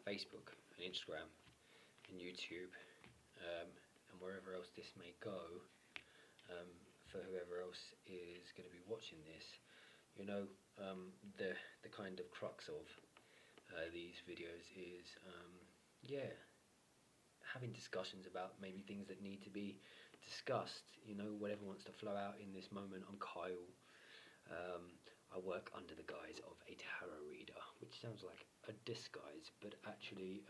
Facebook and Instagram and YouTube, and wherever else this may go, for whoever else is going to be watching this, the kind of crux of these videos is, having discussions about maybe things that need to be discussed. Whatever wants to flow out in this moment. I'm Kyle. I work under the guise of a tarot reader, which sounds like a disguise, but actually,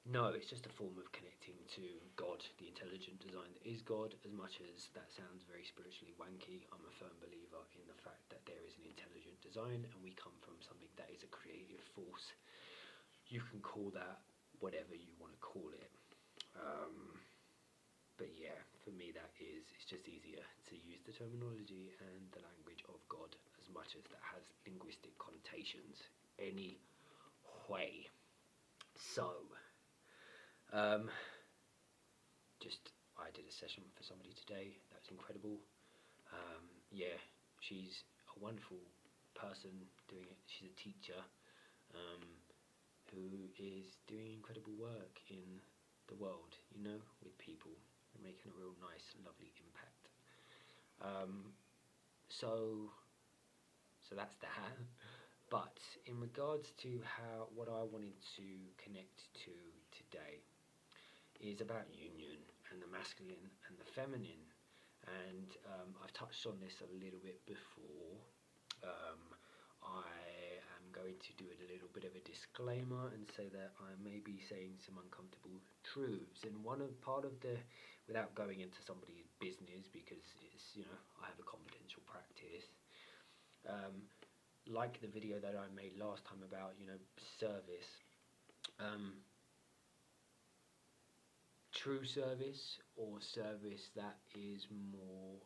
no, it's just a form of connecting to God, the intelligent design that is God. As much as that sounds very spiritually wanky, I'm a firm believer in the fact that there is an intelligent design and we come from something that is a creative force. You can call that whatever you want to call it. But yeah, for me it's just easier to use the terminology and the language of God, as much as that has linguistic connotations anyway. So, I did a session for somebody today. That was incredible. She's a wonderful person doing it. She's a teacher who is doing incredible work in the world, with people, and making a real nice, lovely impact. So that's that. But in regards to what I wanted to connect to today is about union and the masculine and the feminine. And I've touched on this a little bit before. I am going to do a little bit of a disclaimer and say that I may be saying some uncomfortable truths. And without going into somebody's business, because it's, I have a confidential practice. Like the video that I made last time about, service. True service, or service that is more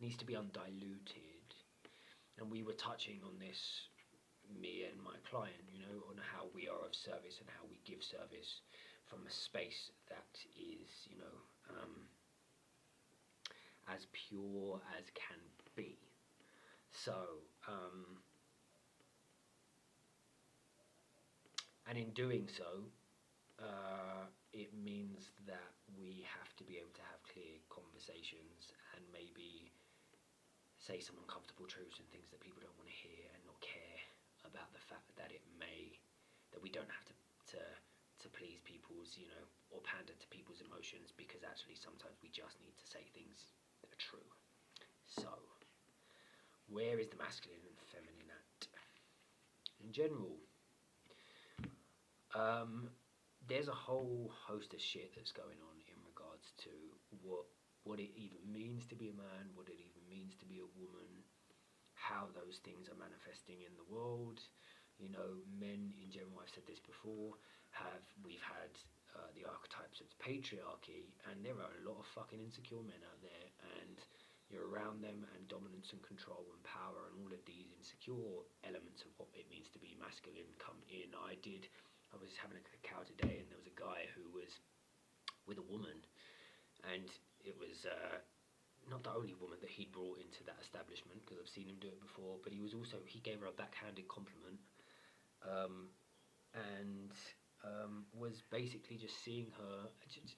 needs to be undiluted, and we were touching on this, me and my client, on how we are of service and how we give service from a space that is, as pure as can be. So, and in doing so, it means that we have to be able to have clear conversations and maybe say some uncomfortable truths and things that people don't want to hear, and not care about the fact that that we don't have to please people's, or pander to people's emotions, because actually sometimes we just need to say things that are true. So, where is the masculine and feminine at? In general, there's a whole host of shit that's going on in regards to what it even means to be a man, what it even means to be a woman, how those things are manifesting in the world. Men in general, I've said this before, we've had the archetypes of patriarchy, and there are a lot of fucking insecure men out there, and you're around them, and dominance and control and power and all of these insecure elements of what it means to be masculine come in. I was having a cacao today, and there was a guy who was with a woman, and it was not the only woman that he'd brought into that establishment, because I've seen him do it before, but he gave her a backhanded compliment, and was basically just seeing her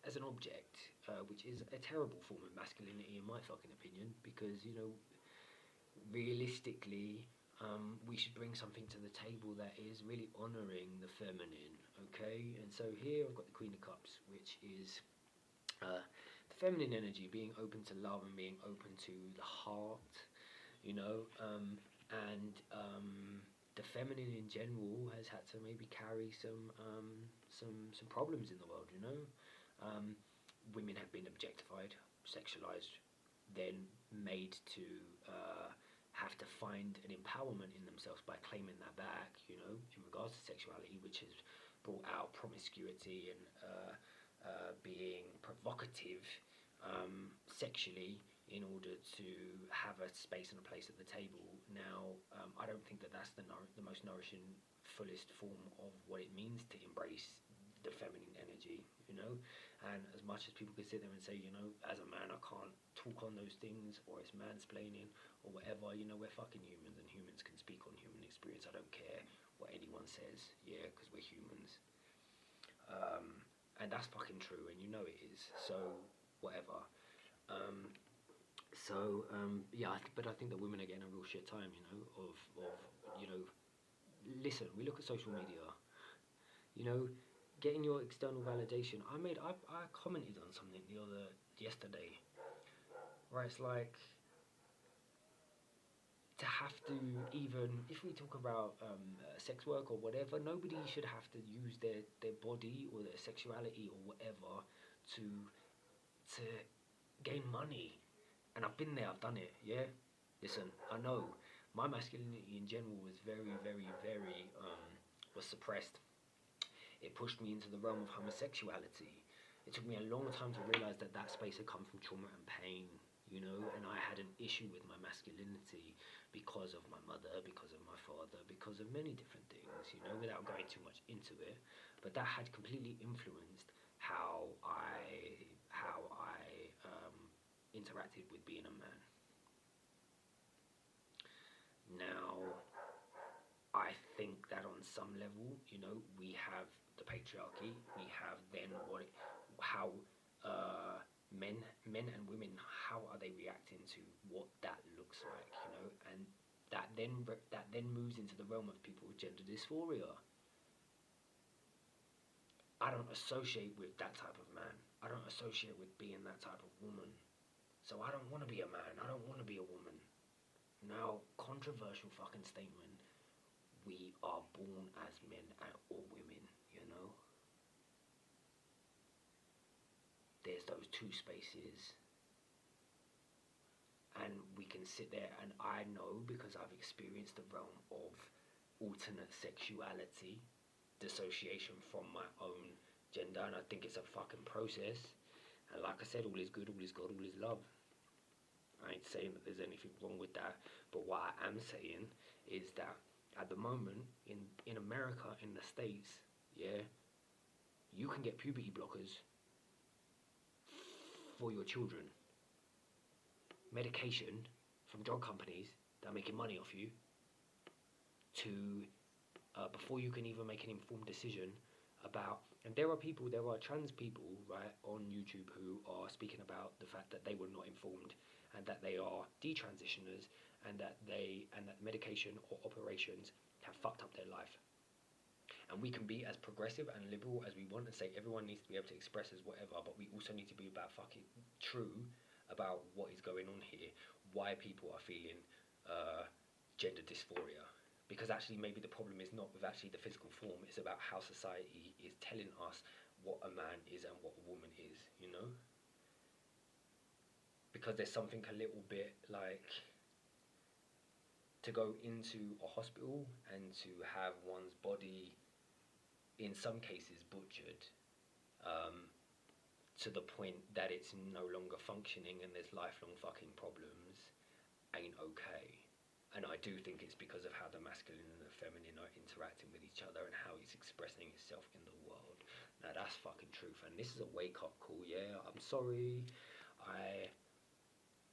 as an object, which is a terrible form of masculinity in my fucking opinion, because, realistically, we should bring something to the table that is really honouring the feminine, okay? And so here I've got the Queen of Cups, which is the feminine energy, being open to love and being open to the heart, and the feminine in general has had to maybe carry some problems in the world, Women have been objectified, sexualized, then made to have to find an empowerment in themselves by claiming that back, in regards to sexuality, which has brought out promiscuity and being provocative sexually in order to have a space and a place at the table. Now, I don't think that that's the most nourishing, fullest form of what it means to embrace the feminine energy, and as much as people can sit there and say, as a man I can't talk on those things, or it's mansplaining or whatever, we're fucking humans, and humans can speak on human experience. I don't care. everyone says, yeah, because we're humans. And that's fucking true, and you know it is. So, whatever. Yeah, but I think that women are getting a real shit time, you know, you know, listen, we look at social media, you know, getting your external validation. I commented on something yesterday, where it's like, to have to, even if we talk about sex work or whatever, nobody should have to use their body or their sexuality or whatever to to gain money. And I've been there, I've done it, yeah? Listen, I know my masculinity in general was very was suppressed. It pushed me into the realm of homosexuality. It took me a long time to realize that that space had come from trauma and pain, you know, and I had an issue with my masculinity because of my mother, because of my father, because of many different things, you know, without going too much into it. But that had completely influenced how I interacted with being a man. Now, I think that on some level, you know, we have the patriarchy. We have then how men and women, how are they reacting to what that looks like, you know, and that then moves into the realm of people with gender dysphoria. I don't associate with that type of man. I don't associate with being that type of woman. So I don't want to be a man. I don't want to be a woman. Now, controversial fucking statement. We are born as men or women, you know? There's those two spaces. And we can sit there, and I know because I've experienced the realm of alternate sexuality, dissociation from my own gender, and I think it's a fucking process. And like I said, all is good, all is God, all is love. I ain't saying that there's anything wrong with that, but what I am saying is that at the moment in America, in the States, yeah, you can get puberty blockers for your children, medication from drug companies that are making money off you, to before you can even make an informed decision about. And there are trans people, right, on YouTube who are speaking about the fact that they were not informed, and that they are detransitioners, and that medication or operations have fucked up their life. And we can be as progressive and liberal as we want and say everyone needs to be able to express as whatever, but we also need to be about fucking true about what is going on here, why people are feeling gender dysphoria. Because actually maybe the problem is not with actually the physical form, it's about how society is telling us what a man is and what a woman is, you know? Because there's something a little bit like, to go into a hospital and to have one's body in some cases butchered, to the point that it's no longer functioning and there's lifelong fucking problems, ain't okay. And I do think it's because of how the masculine and the feminine are interacting with each other and how it's expressing itself in the world. Now that's fucking truth, and this is a wake-up call, yeah? I'm sorry,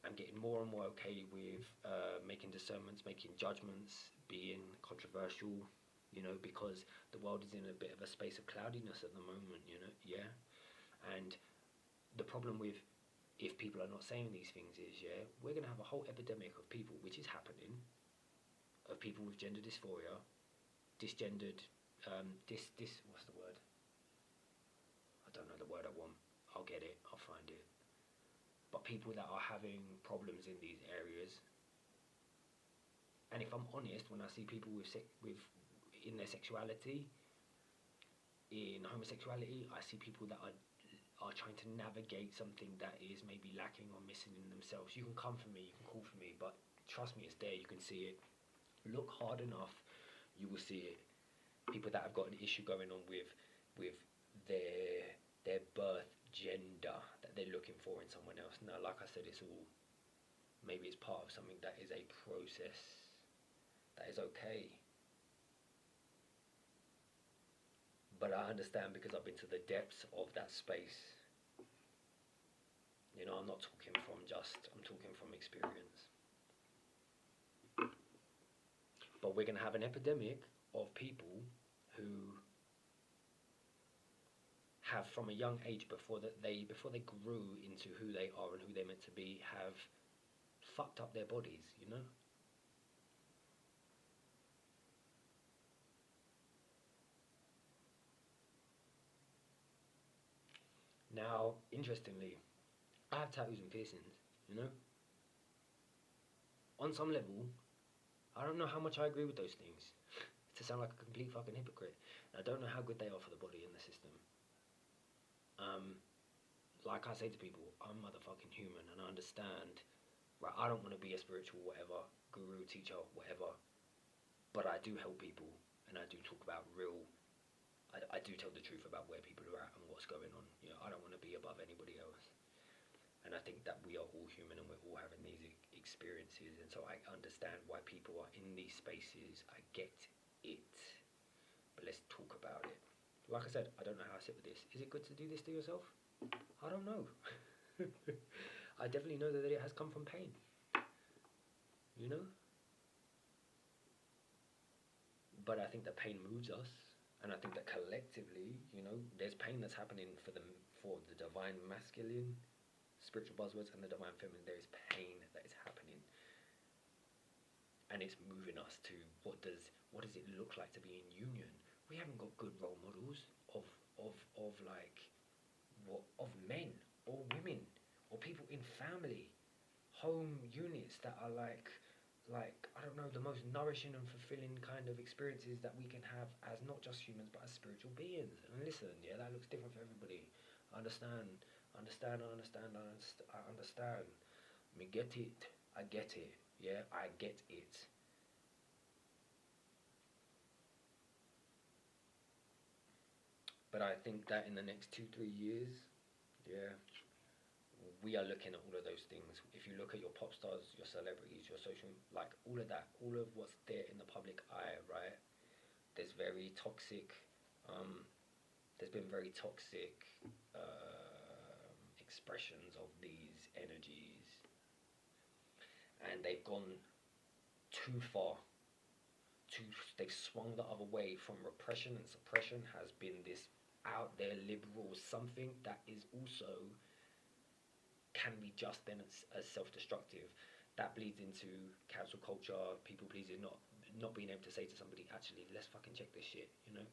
I'm getting more and more okay with making discernments, making judgments, being controversial, you know, because the world is in a bit of a space of cloudiness at the moment, you know, yeah? And the problem with, if people are not saying these things is, yeah, we're going to have a whole epidemic of people, which is happening, of people with gender dysphoria, disgendered, what's the word? I don't know the word I want. I'll get it, I'll find it. But people that are having problems in these areas. And if I'm honest, when I see people in their sexuality, in homosexuality, I see people that are trying to navigate something that is maybe lacking or missing in themselves. You can come for me, you can call for me, but trust me, it's there, you can see it. Look hard enough, you will see it. People that have got an issue going on with their birth gender that they're looking for in someone else. Now, like I said, maybe it's part of something that is a process that is okay. But I understand because I've been to the depths of that space. You know, I'm talking from experience. But we're going to have an epidemic of people who have from a young age before they grew into who they are and who they're meant to be have fucked up their bodies, you know? Now, interestingly, I have tattoos and piercings, you know? On some level, I don't know how much I agree with those things. To sound like a complete fucking hypocrite. I don't know how good they are for the body and the system. Like I say to people, I'm motherfucking human and I understand, right? I don't want to be a spiritual whatever, guru, teacher, whatever, but I do help people and I do talk about real. I do tell the truth about where people are at and what's going on. You know, I don't want to be above anybody else. And I think that we are all human and we're all having these experiences. And so I understand why people are in these spaces. I get it. But let's talk about it. Like I said, I don't know how I sit with this. Is it good to do this to yourself? I don't know. I definitely know that it has come from pain. You know? But I think that pain moves us. And I think that collectively, you know, there's pain that's happening for the divine masculine, spiritual buzzwords, and the divine feminine. There is pain that is happening. And it's moving us to what does it look like to be in union? We haven't got good role models of like what of men or women or people in family home units that are like I don't know, the most nourishing and fulfilling kind of experiences that we can have as not just humans but as spiritual beings. And listen, yeah, that looks different for everybody. I understand. I understand. Me get it. I get it. Yeah, I get it. But I think that in the next 2-3 years, yeah, we are looking at all of those things. If you look at your pop stars, your celebrities, your social, like all of that, all of what's there in the public eye, right? There's very toxic, um, there's been very toxic expressions of these energies, and they've gone too far. They've swung the other way from repression, and suppression has been this out there liberal something that is also can be just then as self-destructive. That bleeds into cancel culture, people pleasing, not being able to say to somebody, actually, let's fucking check this shit, you know?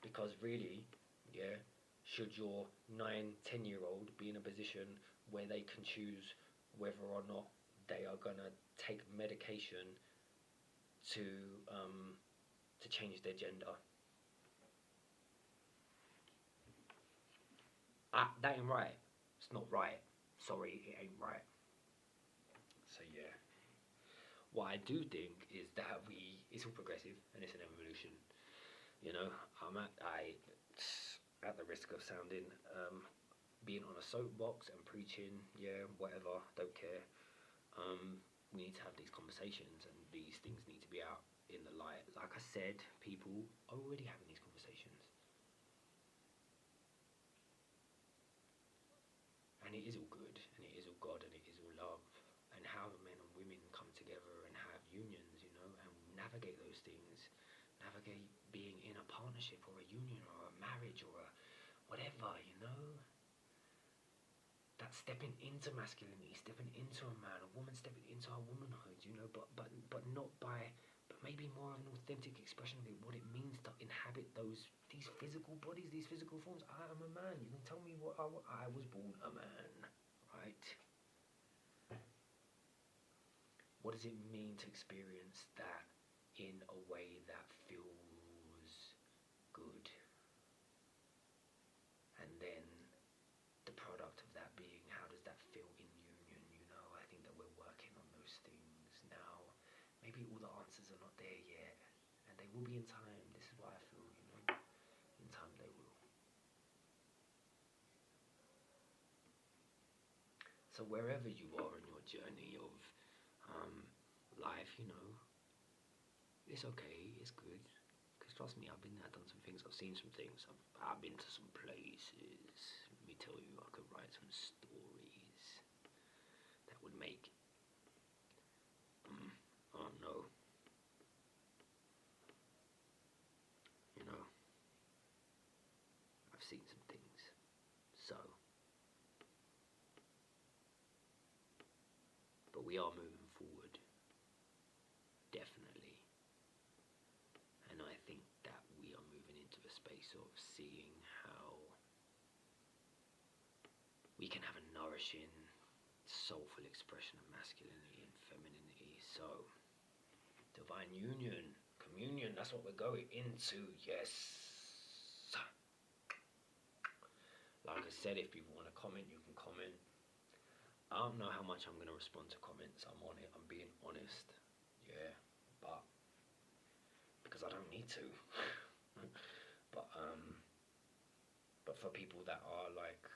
Because really, yeah, should your 9, 10-year-old be in a position where they can choose whether or not they are gonna take medication to um, to change their gender? That ain't right. It's not right. Sorry, it ain't right. So yeah. What I do think is that it's all progressive and it's an evolution. You know, at the risk of sounding being on a soapbox and preaching, yeah, whatever, don't care. We need to have these conversations and these things need to be out in the light. Like I said, people are already having these conversations, and it is all good, and it is all God, and it is all love, and how men and women come together and have unions, you know, and navigate those things, navigate being in a partnership or a union or a marriage or a whatever, you know. That stepping into masculinity, stepping into a man, a woman stepping into her womanhood, you know, but not by, but maybe more of an authentic expression of it, what it means to inhabit these physical bodies, these physical forms. I am a man. You can tell me what I was born a man, right? What does it mean to experience that in a way that feels good? And then the product of that being, how does that feel in union? You know, I think that we're working on those things now. Maybe all the answers are not there yet, and they will be in time. This is what I feel, you know. In time they will. So wherever you are in your journey of life, you know, it's okay, it's good. Because trust me, I've been there, done some things, I've seen some things, I've been to some places. Let me tell you, I could write some stories that would make, I don't know, you know. seen some things. So, but we are moving forward, definitely. And I think that we are moving into a space of seeing how we can have a nourishing, soulful expression of masculinity and femininity. So, divine union, communion, that's what we're going into, yes. Like I said, if people want to comment, you can comment. I don't know how much I'm going to respond to comments. I'm on it, I'm being honest. Yeah, because I don't need to. But for people that are like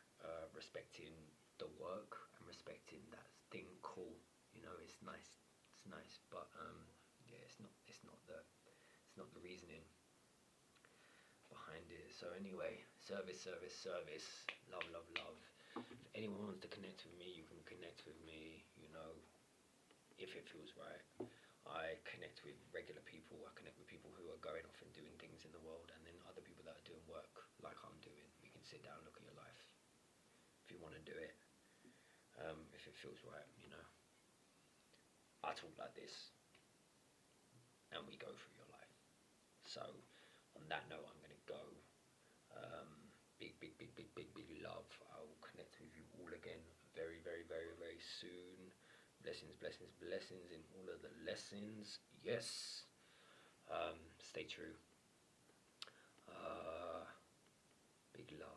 respecting the work and respecting that thing, cool. You know, it's nice. It's nice, but yeah, it's not. It's not the reasoning behind it. So anyway, service. Love. If anyone wants to connect with me, you can connect with me. You know, if it feels right. I connect with regular people. I connect with people who are going off and doing things in the world, and then other people that are doing work like I'm doing. We can sit down, look at your life. If you want to do it, if it feels right, you know. I talk like this, and we go through your life. So, on that note, I'm gonna go. Big love. I will connect with you all again very, very, very, very soon. Blessings in all of the lessons. Yes. Stay true. Big love.